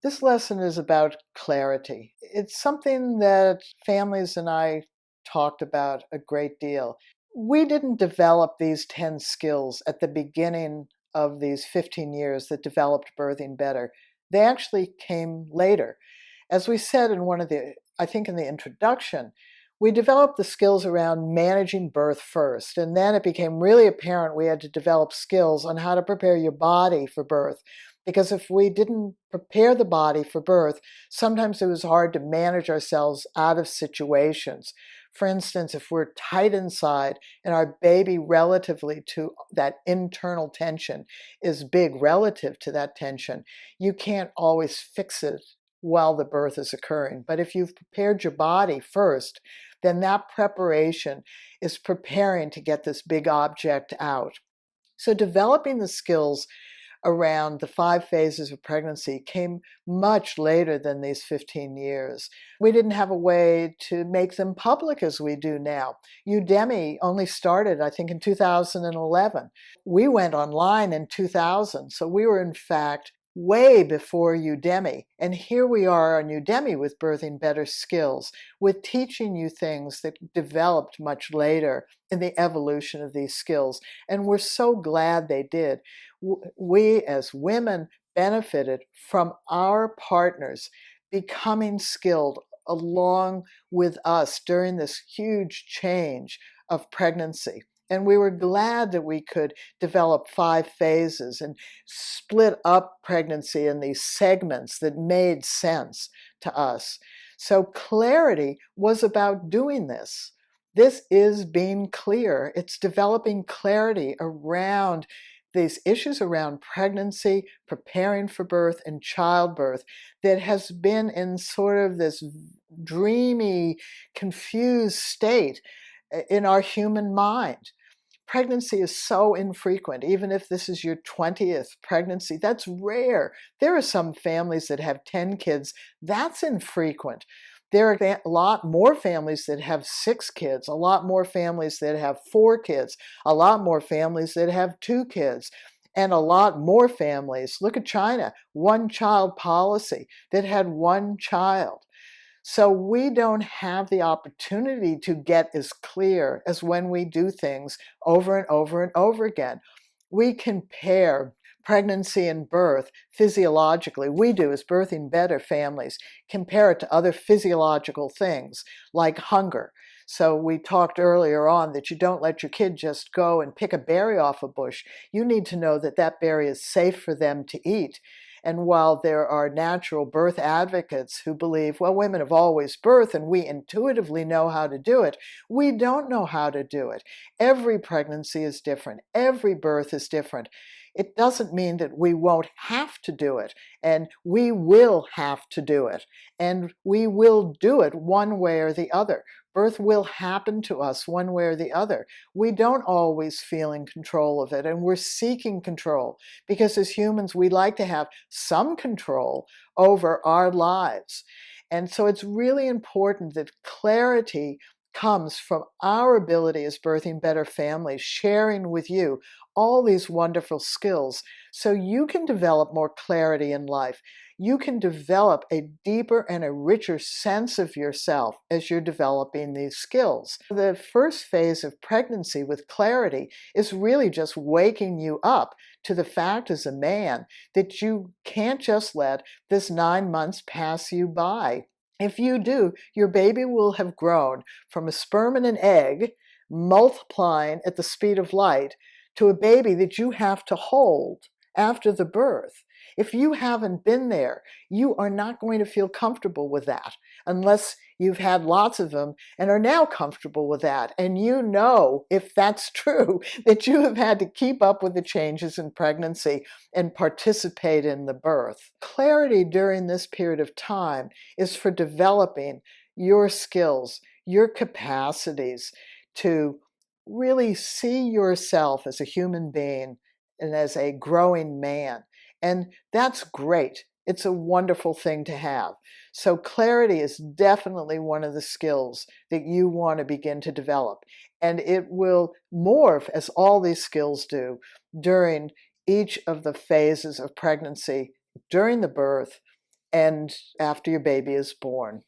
This lesson is about clarity. It's something that families and I talked about a great deal. We didn't develop these 10 skills at the beginning of these 15 years that developed birthing better. They actually came later. As we said in I think in the introduction, we developed the skills around managing birth first, and then it became really apparent we had to develop skills on how to prepare your body for birth. Because if we didn't prepare the body for birth, sometimes it was hard to manage ourselves out of situations. For instance, if we're tight inside and our baby, relatively to that internal tension, is big relative to that tension, you can't always fix it while the birth is occurring. But if you've prepared your body first, then that preparation is preparing to get this big object out. So developing the skills around the 5 phases of pregnancy came much later than these 15 years. We didn't have a way to make them public as we do now. Udemy only started, I think, in 2011. We went online in 2000, so we were in fact way before Udemy. And here we are on Udemy with Birthing Better Skills, with teaching you things that developed much later in the evolution of these skills. And we're so glad they did. We as women benefited from our partners becoming skilled along with us during this huge change of pregnancy. And we were glad that we could develop 5 phases and split up pregnancy in these segments that made sense to us. So clarity was about doing this. This is being clear. It's developing clarity around these issues around pregnancy, preparing for birth, and childbirth that has been in sort of this dreamy, confused state in our human mind. Pregnancy is so infrequent. Even if this is your 20th pregnancy, that's rare. There are some families that have 10 kids. That's infrequent. There are a lot more families that have 6 kids, a lot more families that have 4 kids, a lot more families that have 2 kids, and a lot more families, look at China, one-child policy, that had 1 child. So we don't have the opportunity to get as clear as when we do things over and over and over again. We compare pregnancy and birth physiologically. We do as Birthing Better families, compare it to other physiological things like hunger. So we talked earlier on that you don't let your kid just go and pick a berry off a bush. You need to know that that berry is safe for them to eat. And while there are natural birth advocates who believe, well, women have always birthed and we intuitively know how to do it, we don't know how to do it. Every pregnancy is different. Every birth is different. It doesn't mean that we won't have to do it, and we will have to do it, and we will do it one way or the other. Birth will happen to us one way or the other. We don't always feel in control of it, and we're seeking control because as humans, we like to have some control over our lives. And so it's really important that clarity comes from our ability as Birthing Better families, sharing with you all these wonderful skills so you can develop more clarity in life. You can develop a deeper and a richer sense of yourself as you're developing these skills. The first phase of pregnancy with clarity is really just waking you up to the fact as a man that you can't just let this 9 months pass you by. If you do, your baby will have grown from a sperm and an egg, multiplying at the speed of light, to a baby that you have to hold after the birth. If you haven't been there, you are not going to feel comfortable with that unless you've had lots of them and are now comfortable with that. And you know, if that's true, that you have had to keep up with the changes in pregnancy and participate in the birth. Clarity during this period of time is for developing your skills, your capacities to really see yourself as a human being and as a growing man. And that's great. It's a wonderful thing to have. So clarity is definitely one of the skills that you want to begin to develop. And it will morph, as all these skills do, during each of the phases of pregnancy, during the birth, and after your baby is born.